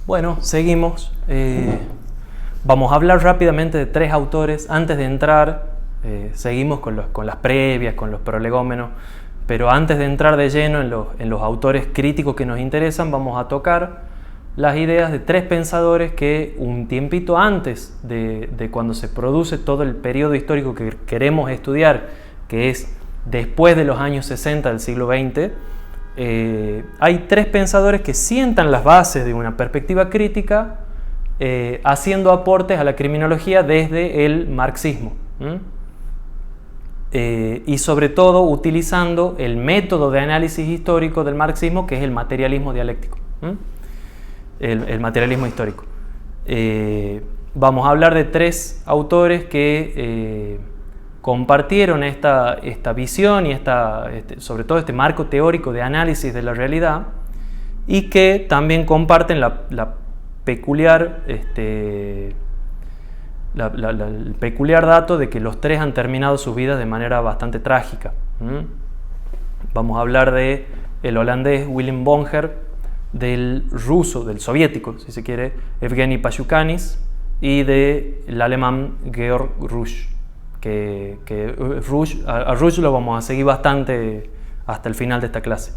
Bueno, seguimos. Vamos a hablar rápidamente de tres autores. Antes de entrar, seguimos con las previas, con los prolegómenos, pero antes de entrar de lleno en los autores críticos que nos interesan, vamos a tocar las ideas de tres pensadores que un tiempito antes de cuando se produce todo el periodo histórico que queremos estudiar, que es después de los años 60 del siglo XX, hay tres pensadores que sientan las bases de una perspectiva crítica, haciendo aportes a la criminología desde el marxismo, y sobre todo utilizando el método de análisis histórico del marxismo, que es el materialismo dialéctico, el materialismo histórico. Vamos a hablar de tres autores que compartieron esta visión y sobre todo este marco teórico de análisis de la realidad, y que también comparten el peculiar dato de que los tres han terminado sus vidas de manera bastante trágica. Vamos a hablar de el holandés Willem Bonger, del ruso, del soviético, si se quiere, Evgeny Pashukanis, y del alemán Georg Rusch. A Rusch lo vamos a seguir bastante hasta el final de esta clase.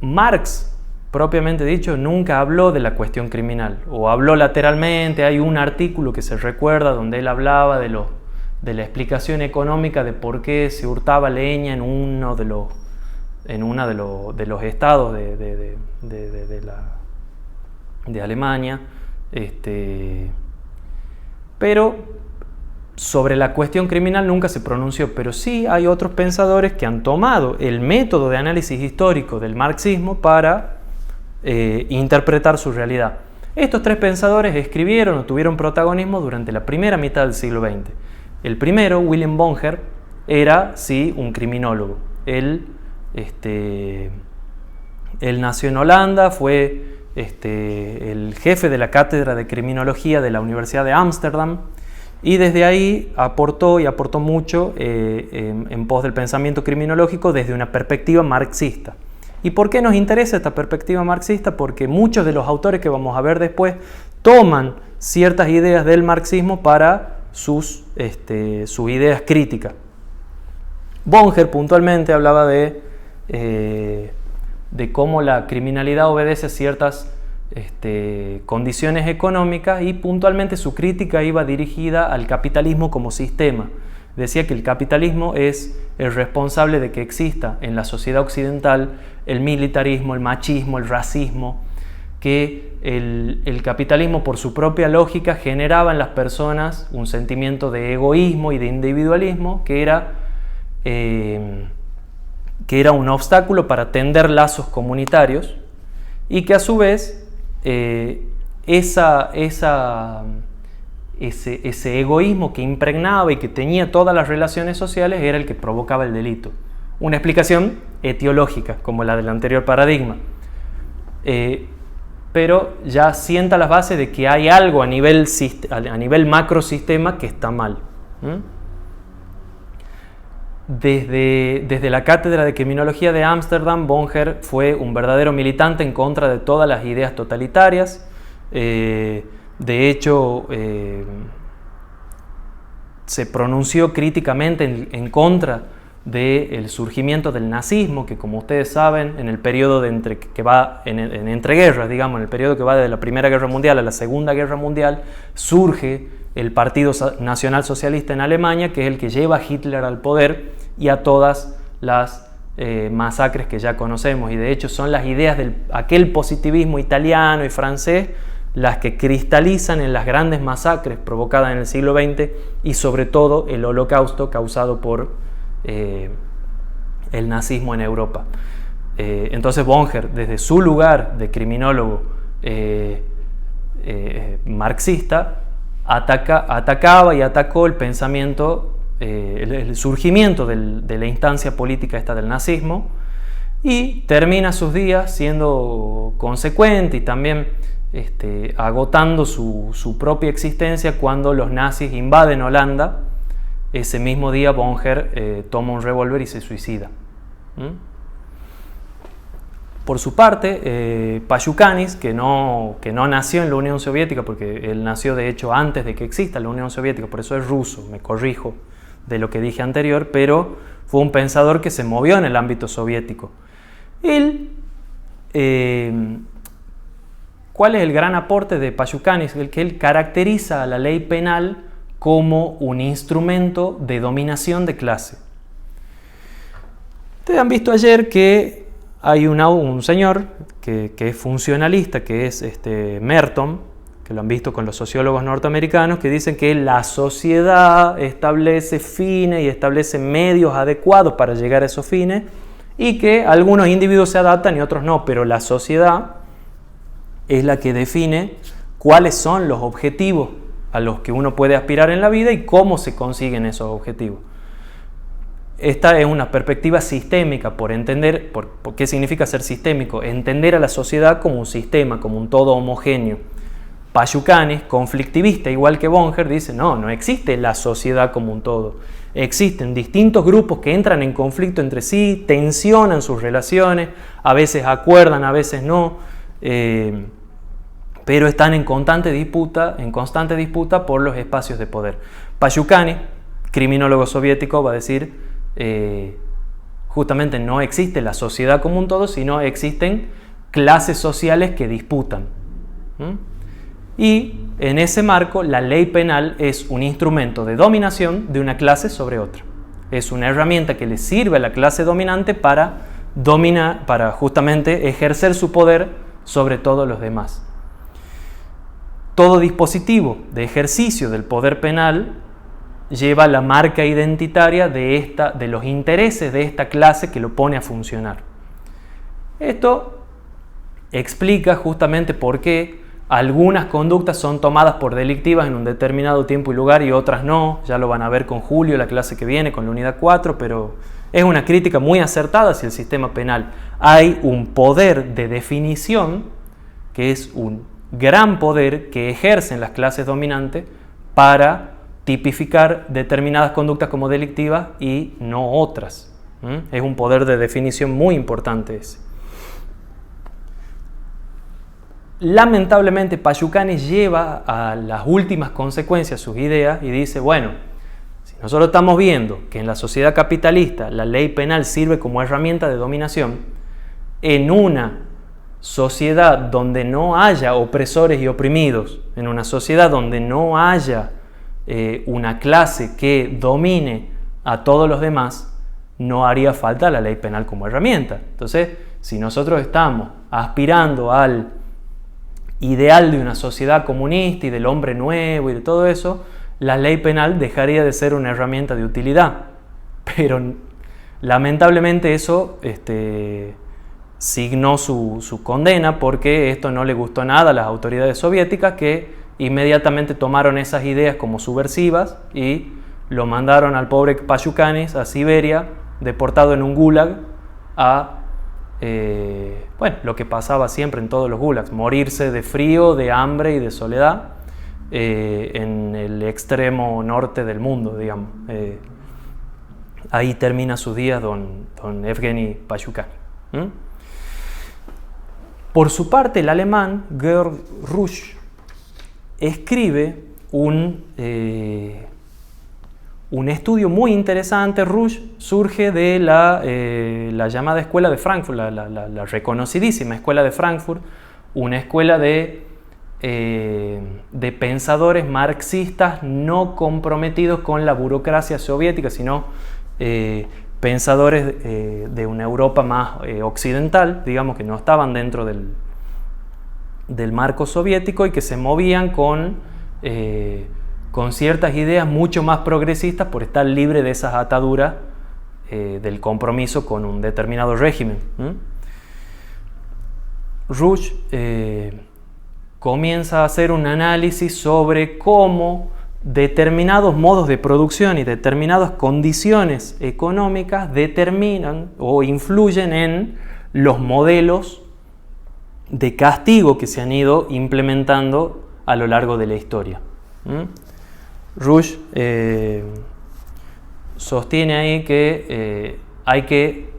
Marx, propiamente dicho, nunca habló de la cuestión criminal, o habló lateralmente. Hay un artículo que se recuerda donde él hablaba de la explicación económica de por qué se hurtaba leña en uno de los estados de Alemania, pero sobre la cuestión criminal nunca se pronunció. Pero sí hay otros pensadores que han tomado el método de análisis histórico del marxismo para interpretar su realidad. Estos tres pensadores escribieron o tuvieron protagonismo durante la primera mitad del siglo XX. El primero, Willem Bonger, era sí un criminólogo. Él nació en Holanda, fue el jefe de la cátedra de criminología de la Universidad de Ámsterdam, y desde ahí aportó mucho en pos del pensamiento criminológico desde una perspectiva marxista. ¿Y por qué nos interesa esta perspectiva marxista? Porque muchos de los autores que vamos a ver después toman ciertas ideas del marxismo para sus ideas críticas. Bonger puntualmente hablaba de cómo la criminalidad obedece a ciertas condiciones económicas, y puntualmente su crítica iba dirigida al capitalismo como sistema. Decía que el capitalismo es el responsable de que exista en la sociedad occidental el militarismo, el machismo, el racismo, que el capitalismo por su propia lógica generaba en las personas un sentimiento de egoísmo y de individualismo que era un obstáculo para tender lazos comunitarios, y que a su vez ese egoísmo que impregnaba y que tenía todas las relaciones sociales era el que provocaba el delito. Una explicación etiológica, como la del anterior paradigma, pero ya sienta las bases de que hay algo a nivel macrosistema que está mal. Desde la cátedra de criminología de Ámsterdam, Bonger fue un verdadero militante en contra de todas las ideas totalitarias. De hecho, se pronunció críticamente en contra del surgimiento del nazismo, que, como ustedes saben, en el periodo que va en entreguerras, digamos, en el periodo que va de la Primera Guerra Mundial a la Segunda Guerra Mundial, surge el Partido Nacional Socialista en Alemania, que es el que lleva a Hitler al poder y a todas las masacres que ya conocemos. Y de hecho son las ideas de aquel positivismo italiano y francés las que cristalizan en las grandes masacres provocadas en el siglo XX, y sobre todo el holocausto causado por el nazismo en Europa. Entonces Bonger, desde su lugar de criminólogo marxista, atacaba y atacó el pensamiento, el surgimiento de la instancia política esta del nazismo, y termina sus días siendo consecuente y también agotando su propia existencia cuando los nazis invaden Holanda. Ese mismo día Bonger toma un revólver y se suicida. Por su parte, Payukanis, que no nació en la Unión Soviética, porque él nació de hecho antes de que exista la Unión Soviética, por eso es ruso, me corrijo de lo que dije anterior, pero fue un pensador que se movió en el ámbito soviético. Él, ¿cuál es el gran aporte de Payukanis? El que él caracteriza a la ley penal como un instrumento de dominación de clase. Ustedes han visto ayer que hay un señor que es funcionalista, que es Merton, que lo han visto con los sociólogos norteamericanos, que dicen que la sociedad establece fines y establece medios adecuados para llegar a esos fines y que algunos individuos se adaptan y otros no, pero la sociedad es la que define cuáles son los objetivos a los que uno puede aspirar en la vida y cómo se consiguen esos objetivos. Esta es una perspectiva sistémica, por entender, ¿por qué significa ser sistémico? Entender a la sociedad como un sistema, como un todo homogéneo. Payukanis, conflictivista igual que Bonger, dice no existe la sociedad como un todo. Existen distintos grupos que entran en conflicto entre sí, tensionan sus relaciones, a veces acuerdan, a veces no, pero están en constante disputa por los espacios de poder. Payukanis, criminólogo soviético, va a decir justamente no existe la sociedad como un todo, sino existen clases sociales que disputan. Y en ese marco la ley penal es un instrumento de dominación de una clase sobre otra. Es una herramienta que le sirve a la clase dominante para justamente ejercer su poder sobre todos los demás. Todo dispositivo de ejercicio del poder penal lleva la marca identitaria de los intereses de esta clase que lo pone a funcionar. Esto explica justamente por qué algunas conductas son tomadas por delictivas en un determinado tiempo y lugar y otras no. Ya lo van a ver con Julio, la clase que viene, con la unidad 4, pero es una crítica muy acertada hacia el sistema penal. Hay un poder de definición, que es un gran poder que ejercen las clases dominantes para tipificar determinadas conductas como delictivas y no otras. Es un poder de definición muy importante ese. Lamentablemente, Payukanis lleva a las últimas consecuencias sus ideas y dice, bueno, si nosotros estamos viendo que en la sociedad capitalista la ley penal sirve como herramienta de dominación, en una sociedad donde no haya opresores y oprimidos, en una sociedad donde no haya una clase que domine a todos los demás, no haría falta la ley penal como herramienta. Entonces, si nosotros estamos aspirando al ideal de una sociedad comunista y del hombre nuevo y de todo eso, la ley penal dejaría de ser una herramienta de utilidad. Pero lamentablemente eso signó su condena, porque esto no le gustó nada a las autoridades soviéticas, que inmediatamente tomaron esas ideas como subversivas y lo mandaron al pobre Payukanis a Siberia, deportado en un gulag a lo que pasaba siempre en todos los gulags, morirse de frío, de hambre y de soledad en el extremo norte del mundo, digamos. Ahí termina sus días don Evgeny Payukanis. Por su parte, el alemán Georg Rusch escribe un estudio muy interesante. Rusch surge de la llamada Escuela de Frankfurt, la reconocidísima Escuela de Frankfurt, una escuela de pensadores marxistas no comprometidos con la burocracia soviética, sino pensadores de una Europa más occidental, digamos, que no estaban dentro del marco soviético y que se movían con ciertas ideas mucho más progresistas por estar libre de esas ataduras del compromiso con un determinado régimen. Rusch comienza a hacer un análisis sobre cómo determinados modos de producción y determinadas condiciones económicas determinan o influyen en los modelos de castigo que se han ido implementando a lo largo de la historia. Rusch sostiene ahí que hay que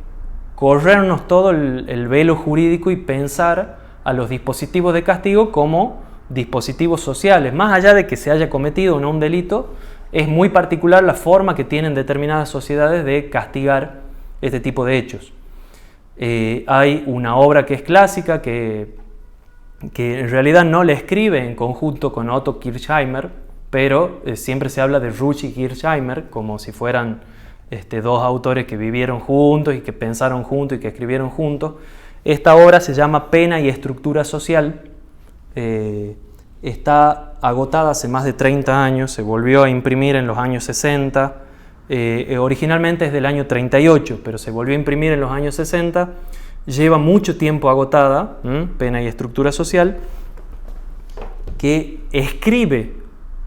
corrernos todo el velo jurídico y pensar a los dispositivos de castigo como dispositivos sociales. Más allá de que se haya cometido o no un delito, es muy particular la forma que tienen determinadas sociedades de castigar este tipo de hechos. Hay una obra que es clásica, que en realidad no la escribe en conjunto con Otto Kirchheimer, pero siempre se habla de Rush y Kirchheimer como si fueran dos autores que vivieron juntos y que pensaron juntos y que escribieron juntos. Esta obra se llama Pena y Estructura Social. Está agotada hace más de 30 años, se volvió a imprimir en los años 60, originalmente es del año 38, pero se volvió a imprimir en los años 60, lleva mucho tiempo agotada, Pena y Estructura Social, que escribe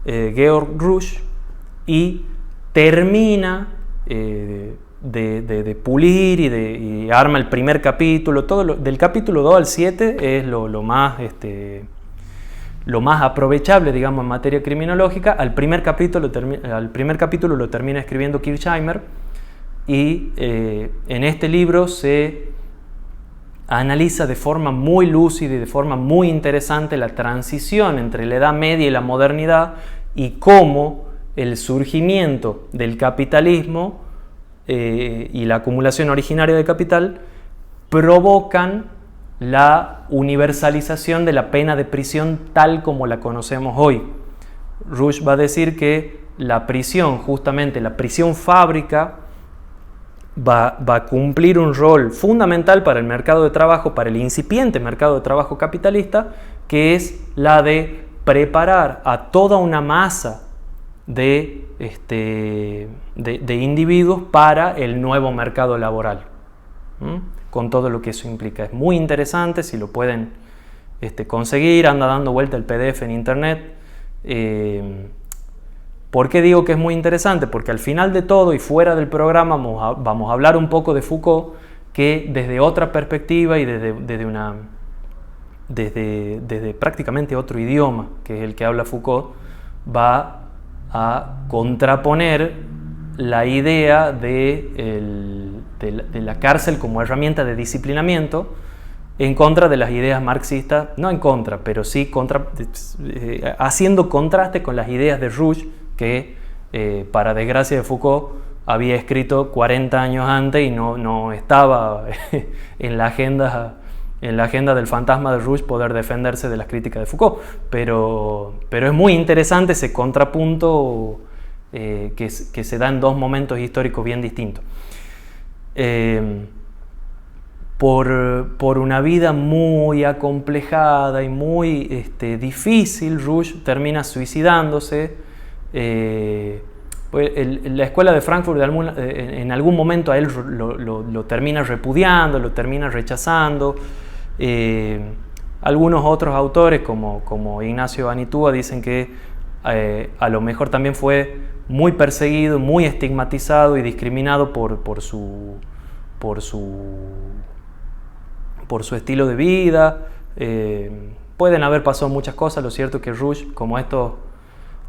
Georg Rush y termina de pulir y arma el primer capítulo. Del capítulo 2 al 7 es lo más aprovechable, digamos, en materia criminológica. Al primer capítulo lo termina escribiendo Kirchheimer y en este libro se analiza de forma muy lúcida y de forma muy interesante la transición entre la Edad Media y la modernidad y cómo el surgimiento del capitalismo y la acumulación originaria de capital provocan la universalización de la pena de prisión tal como la conocemos hoy. Rush va a decir que la prisión, justamente la prisión fábrica, va a cumplir un rol fundamental para el mercado de trabajo, para el incipiente mercado de trabajo capitalista, que es la de preparar a toda una masa de individuos para el nuevo mercado laboral, con todo lo que eso implica. Es muy interesante, si lo pueden conseguir, anda dando vuelta el PDF en internet. ¿Por qué digo que es muy interesante? Porque al final de todo y fuera del programa vamos a hablar un poco de Foucault, que desde otra perspectiva y desde prácticamente otro idioma, que es el que habla Foucault, va a contraponer la idea de la cárcel como herramienta de disciplinamiento en contra de las ideas marxistas, no en contra, pero sí haciendo contraste con las ideas de Rush, que para desgracia de Foucault había escrito 40 años antes y no estaba en la agenda del fantasma de Rush poder defenderse de las críticas de Foucault, pero es muy interesante ese contrapunto que se da en dos momentos históricos bien distintos. Por una vida muy acomplejada y muy difícil, Rush termina suicidándose. La escuela de Frankfurt en algún momento a él lo termina repudiando, lo termina rechazando. Algunos otros autores como Ignacio Anitúa dicen que a lo mejor también fue muy perseguido, muy estigmatizado y discriminado por su estilo de vida. Pueden haber pasado muchas cosas. Lo cierto es que Rush, como estos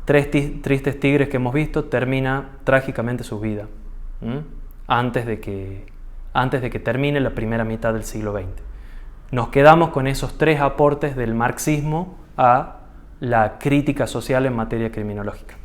tres tristes tigres que hemos visto, termina trágicamente su vida antes de que termine la primera mitad del siglo XX. Nos quedamos con esos tres aportes del marxismo a la crítica social en materia criminológica.